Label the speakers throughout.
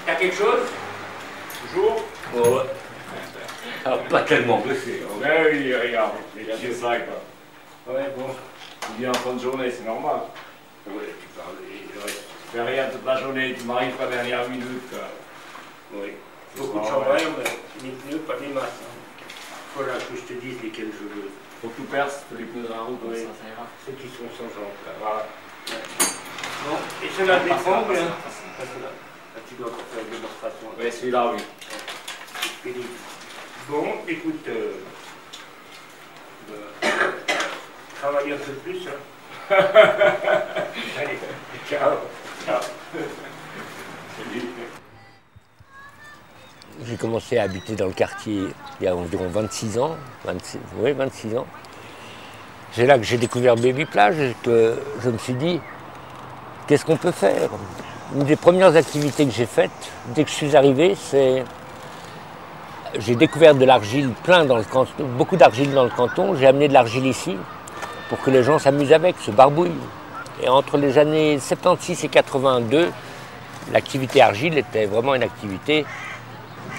Speaker 1: T'as quelque chose? Toujours?
Speaker 2: Ouais. Alors, pas tellement blessé. Hein.
Speaker 1: Ouais, oui, regarde, les yeux ça, quoi. Ouais, bon, il vient en fin de journée, c'est normal. Ouais, tu fais rien toute la journée, tu m'arrives pas dernière minute, quoi. Oui. Beaucoup de chambrères, mais ni pneus, pas des masses. Hein. Voilà, que je te dise lesquels je veux.
Speaker 2: Faut que tu perces, tu fais les pneus dans la route,
Speaker 1: Oui.
Speaker 2: ça ira.
Speaker 1: Ceux qui sont sans jambes, là, voilà. Bon, et ceux-là, des fonds, bien. Là, tu dois faire de leur façon.
Speaker 2: Oui, celui-là, oui.
Speaker 1: Bon, écoute, travaille un peu plus, hein. Allez, ciao. Ciao. Salut.
Speaker 3: J'ai commencé à habiter dans le quartier il y a environ 26 ans. 26 ans. C'est là que j'ai découvert Baby Plage et que je me suis dit, qu'est-ce qu'on peut faire? Une des premières activités que j'ai faites, dès que je suis arrivé, c'est... J'ai découvert de l'argile plein dans le canton, beaucoup d'argile dans le canton. J'ai amené de l'argile ici pour que les gens s'amusent avec, se barbouillent. Et entre les années 76 et 82, l'activité argile était vraiment une activité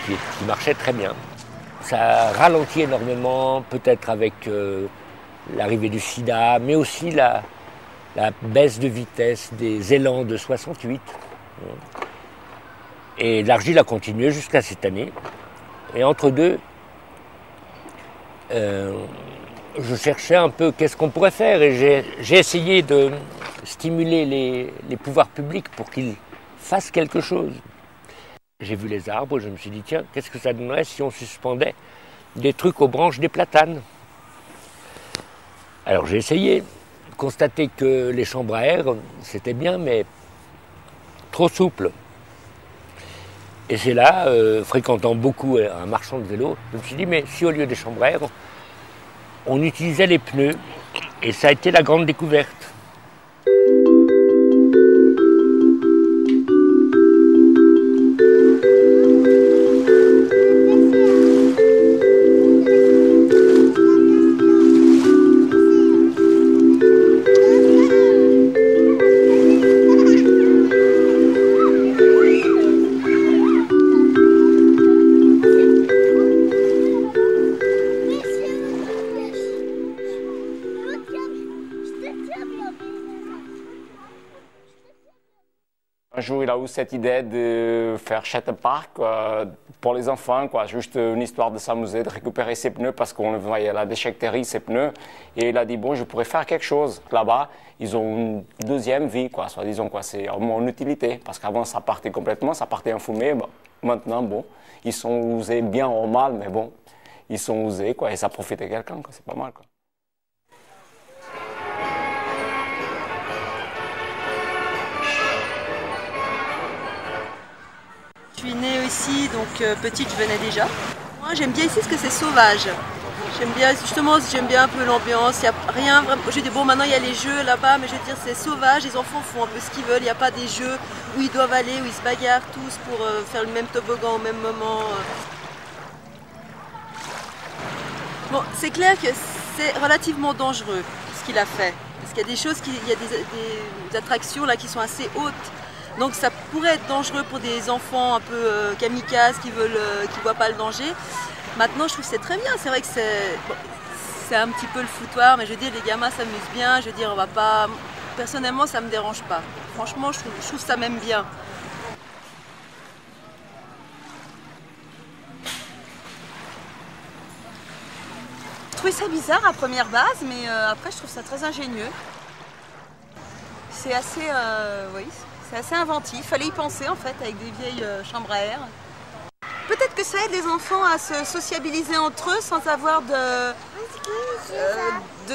Speaker 3: qui marchait très bien. Ça ralentit énormément, peut-être avec l'arrivée du sida, mais aussi la baisse de vitesse des élans de 68. Et l'argile a continué jusqu'à cette année. Et entre deux, je cherchais un peu qu'est-ce qu'on pourrait faire et j'ai essayé de stimuler les pouvoirs publics pour qu'ils fassent quelque chose. J'ai vu les arbres, je me suis dit tiens, qu'est-ce que ça donnerait si on suspendait des trucs aux branches des platanes? Alors j'ai essayé, constaté que les chambres à air, c'était bien, mais trop souple. Et c'est là, fréquentant beaucoup un marchand de vélo, je me suis dit, mais si au lieu des chambres à air, on utilisait les pneus, et ça a été la grande découverte.
Speaker 4: Un jour, il a eu cette idée de faire Chateau Park pour les enfants, quoi. Juste une histoire de s'amuser, de récupérer ses pneus parce qu'on voyait à la déchetterie ses pneus. Et il a dit, bon, je pourrais faire quelque chose. Là-bas, ils ont une deuxième vie, quoi, soi-disant, quoi. C'est mon utilité. Parce qu'avant, ça partait complètement, ça partait en fumée. Bon, maintenant, bon, ils sont usés bien ou mal, mais bon, ils sont usés, quoi. Et ça profite à quelqu'un, quoi. C'est pas mal, quoi.
Speaker 5: Je suis née ici, donc petite je venais déjà. Moi j'aime bien ici parce que c'est sauvage. J'aime bien, justement, j'aime bien un peu l'ambiance, il n'y a rien vraiment. Je dis bon maintenant il y a les jeux là-bas, mais je veux dire c'est sauvage, les enfants font un peu ce qu'ils veulent, il n'y a pas des jeux où ils doivent aller, où ils se bagarrent tous pour faire le même toboggan au même moment. Bon, c'est clair que c'est relativement dangereux ce qu'il a fait. Parce qu'il y a des choses, il y a des attractions là qui sont assez hautes. Donc ça pourrait être dangereux pour des enfants un peu kamikazes qui voient pas le danger. Maintenant je trouve que c'est très bien, c'est vrai que c'est un petit peu le foutoir, mais je veux dire les gamins s'amusent bien, je veux dire on va pas... Personnellement ça me dérange pas. Franchement je trouve ça même bien. Je trouvais ça bizarre à première base, mais après je trouve ça très ingénieux. C'est assez... oui. C'est assez inventif, il fallait y penser en fait avec des vieilles chambres à air. Peut-être que ça aide les enfants à se sociabiliser entre eux sans avoir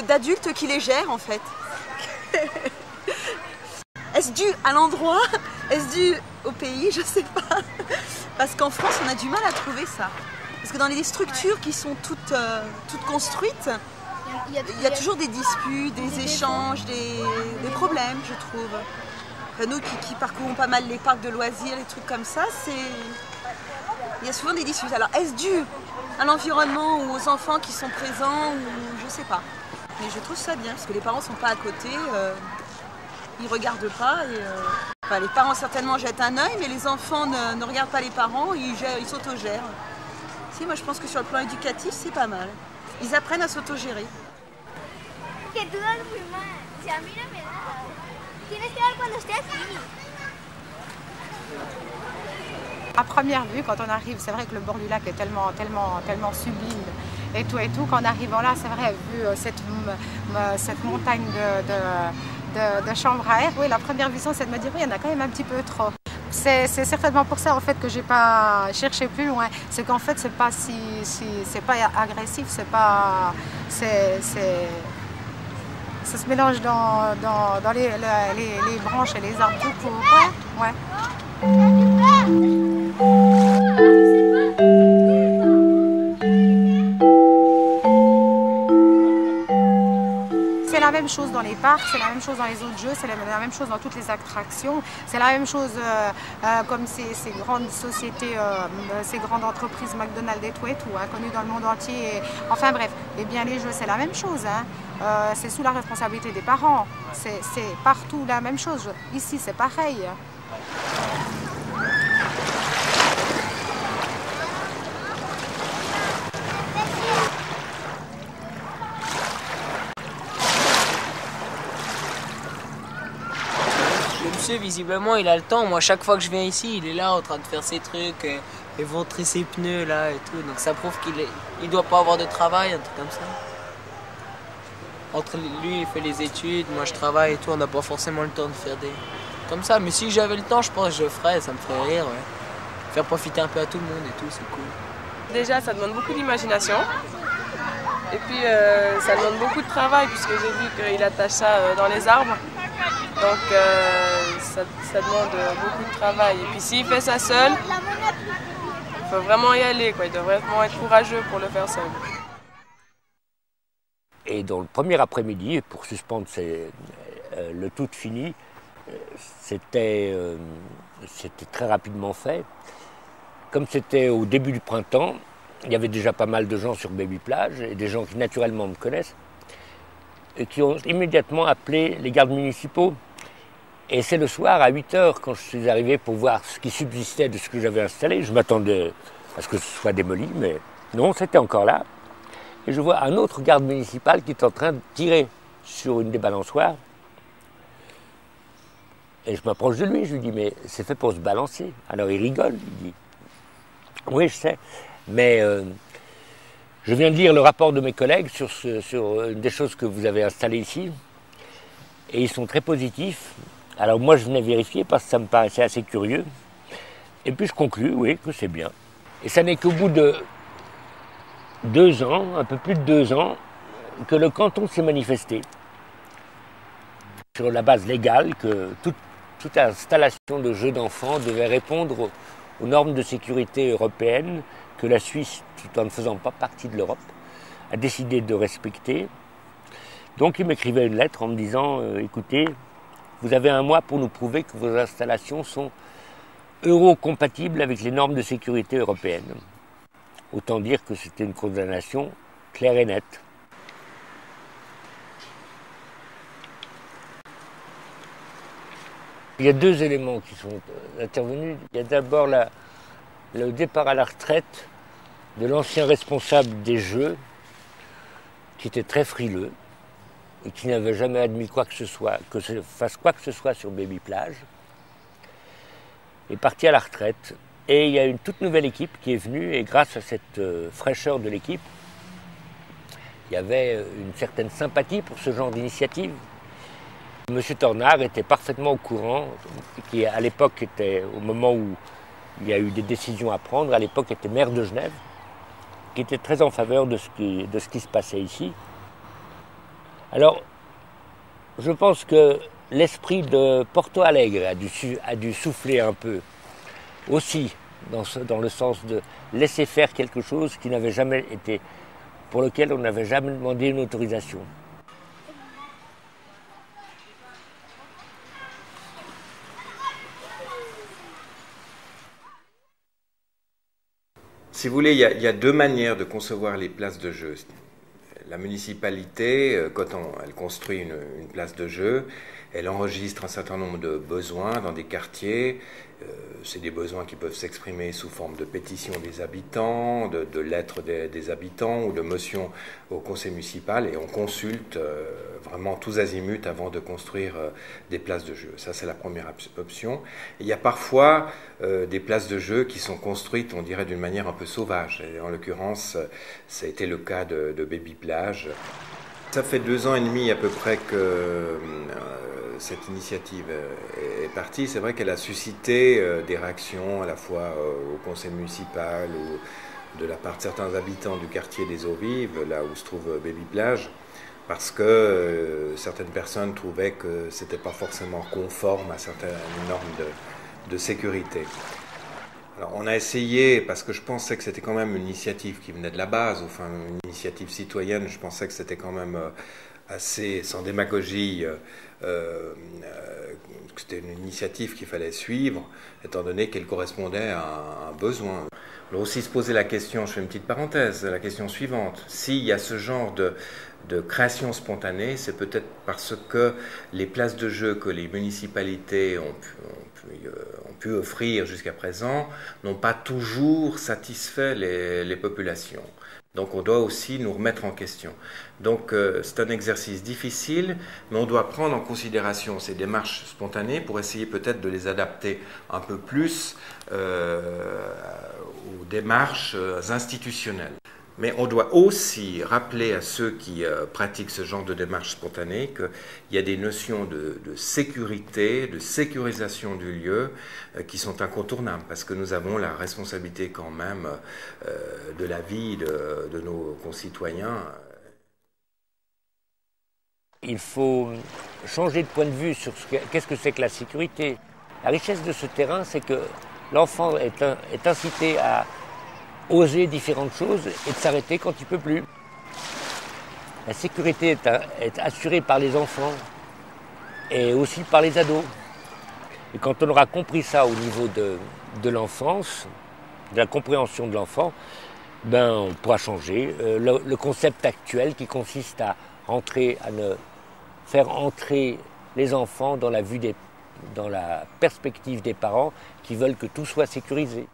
Speaker 5: d'adultes qui les gèrent en fait. Est-ce dû à l'endroit? Est-ce dû au pays? Je sais pas. Parce qu'en France on a du mal à trouver ça. Parce que dans les structures qui sont toutes construites, il y a toujours des disputes, des échanges, des problèmes je trouve. Nous qui parcourons pas mal les parcs de loisirs, les trucs comme ça, il y a souvent des disputes. Alors est-ce dû à l'environnement ou aux enfants qui sont présents ou je sais pas. Mais je trouve ça bien parce que les parents sont pas à côté, ils regardent pas et Enfin, les parents certainement jettent un œil, mais les enfants ne regardent pas les parents, ils s'autogèrent. Si, moi je pense que sur le plan éducatif, c'est pas mal. Ils apprennent à s'autogérer.
Speaker 6: À première vue, quand on arrive, c'est vrai que le bord du lac est tellement sublime et tout. Qu'en arrivant là, c'est vrai, vu cette montagne de chambres à air, oui, la première vision, c'est de me dire, oui, il y en a quand même un petit peu trop. C'est certainement pour ça en fait que j'ai pas cherché plus loin. C'est qu'en fait, c'est pas agressif, c'est pas, ça se mélange dans les branches et les arbres tout court. Ouais. C'est la même chose dans les parcs, c'est la même chose dans les autres jeux, c'est la même chose dans toutes les attractions, c'est la même chose comme ces grandes sociétés, ces grandes entreprises McDonald's et tout, connues dans le monde entier. Enfin bref, et bien les jeux c'est la même chose, hein. C'est sous la responsabilité des parents, c'est partout la même chose. Ici c'est pareil.
Speaker 7: Monsieur, visiblement, il a le temps. Moi, chaque fois que je viens ici, il est là en train de faire ses trucs, éventrer ses pneus là et tout. Donc ça prouve qu'il doit pas avoir de travail, un truc comme ça. Entre lui, il fait les études, moi je travaille et tout. On n'a pas forcément le temps de faire des comme ça. Mais si j'avais le temps, je pense que je le ferais. Ça me ferait rire, ouais. Faire profiter un peu à tout le monde et tout, c'est cool.
Speaker 8: Déjà, ça demande beaucoup d'imagination. Et puis, ça demande beaucoup de travail puisque j'ai vu qu'il attache ça dans les arbres. Donc ça demande beaucoup de travail. Et puis s'il fait ça seul, il faut vraiment y aller, quoi. Il doit vraiment être courageux pour le faire seul.
Speaker 3: Et dans le premier après-midi, pour suspendre le tout fini, c'était très rapidement fait. Comme c'était au début du printemps, il y avait déjà pas mal de gens sur Baby Plage, et des gens qui naturellement me connaissent, et qui ont immédiatement appelé les gardes municipaux. Et c'est le soir, à 8 h, quand je suis arrivé pour voir ce qui subsistait de ce que j'avais installé. Je m'attendais à ce que ce soit démoli, mais non, c'était encore là. Et je vois un autre garde municipal qui est en train de tirer sur une des balançoires. Et je m'approche de lui, je lui dis, mais c'est fait pour se balancer. Alors il rigole, il dit, oui, je sais, mais je viens de lire le rapport de mes collègues sur une des choses que vous avez installées ici, et ils sont très positifs. Alors moi je venais vérifier parce que ça me paraissait assez curieux, et puis je conclus, oui, que c'est bien. Et ça n'est qu'au bout de 2 ans, un peu plus de 2 ans, que le canton s'est manifesté sur la base légale que toute installation de jeux d'enfants devait répondre aux normes de sécurité européennes que la Suisse, tout en ne faisant pas partie de l'Europe, a décidé de respecter. Donc il m'écrivait une lettre en me disant écoutez, vous avez 1 mois pour nous prouver que vos installations sont euro-compatibles avec les normes de sécurité européennes. Autant dire que c'était une condamnation claire et nette. Il y a 2 éléments qui sont intervenus. Il y a d'abord le départ à la retraite de l'ancien responsable des Jeux, qui était très frileux et qui n'avait jamais admis quoi que ce soit, que se fasse quoi que ce soit sur Baby Plage, est parti à la retraite. Et il y a une toute nouvelle équipe qui est venue, et grâce à cette fraîcheur de l'équipe, il y avait une certaine sympathie pour ce genre d'initiative. Monsieur Tornard était parfaitement au courant, qui à l'époque était, au moment où il y a eu des décisions à prendre, à l'époque était maire de Genève, qui était très en faveur de ce qui se passait ici. Alors, je pense que l'esprit de Porto Alegre a dû souffler un peu aussi, dans le sens de laisser faire quelque chose qui n'avait jamais été, pour lequel on n'avait jamais demandé une autorisation.
Speaker 9: Si vous voulez, il y a 2 manières de concevoir les places de jeu. La municipalité, quand elle construit une place de jeu, Elle enregistre un certain nombre de besoins dans des quartiers. C'est des besoins qui peuvent s'exprimer sous forme de pétitions des habitants, de lettres des habitants ou de motions au conseil municipal, et on consulte vraiment tous azimuts avant de construire des places de jeu. Ça, c'est la première option. Et il y a parfois des places de jeu qui sont construites, on dirait, d'une manière un peu sauvage. Et en l'occurrence, ça a été le cas de Baby Plage. Ça fait 2 ans et demi à peu près que cette initiative est partie. C'est vrai qu'elle a suscité des réactions à la fois au conseil municipal ou de la part de certains habitants du quartier des Eaux Vives, là où se trouve Baby Plage, parce que certaines personnes trouvaient que ce n'était pas forcément conforme à certaines normes de sécurité. Alors, on a essayé, parce que je pensais que c'était quand même une initiative qui venait de la base, enfin une initiative citoyenne, je pensais que c'était quand même assez, sans démagogie, que c'était une initiative qu'il fallait suivre, étant donné qu'elle correspondait à un besoin. Alors aussi se poser la question, je fais une petite parenthèse, la question suivante: s'il y a ce genre de création spontanée, c'est peut-être parce que les places de jeu que les municipalités ont pu offrir jusqu'à présent n'ont pas toujours satisfait les populations. Donc on doit aussi nous remettre en question. Donc c'est un exercice difficile, mais on doit prendre en considération ces démarches spontanées pour essayer peut-être de les adapter un peu plus aux démarches institutionnelles. Mais on doit aussi rappeler à ceux qui pratiquent ce genre de démarche spontanée qu'il y a des notions de sécurité, de sécurisation du lieu qui sont incontournables, parce que nous avons la responsabilité quand même de la vie de nos concitoyens.
Speaker 3: Il faut changer de point de vue sur qu'est-ce que c'est que la sécurité. La richesse de ce terrain, c'est que l'enfant est incité à oser différentes choses et de s'arrêter quand il ne peut plus. La sécurité est assurée par les enfants et aussi par les ados. Et quand on aura compris ça au niveau de l'enfance, de la compréhension de l'enfant, ben on pourra changer. Le concept actuel qui consiste à faire entrer les enfants dans la perspective des parents qui veulent que tout soit sécurisé.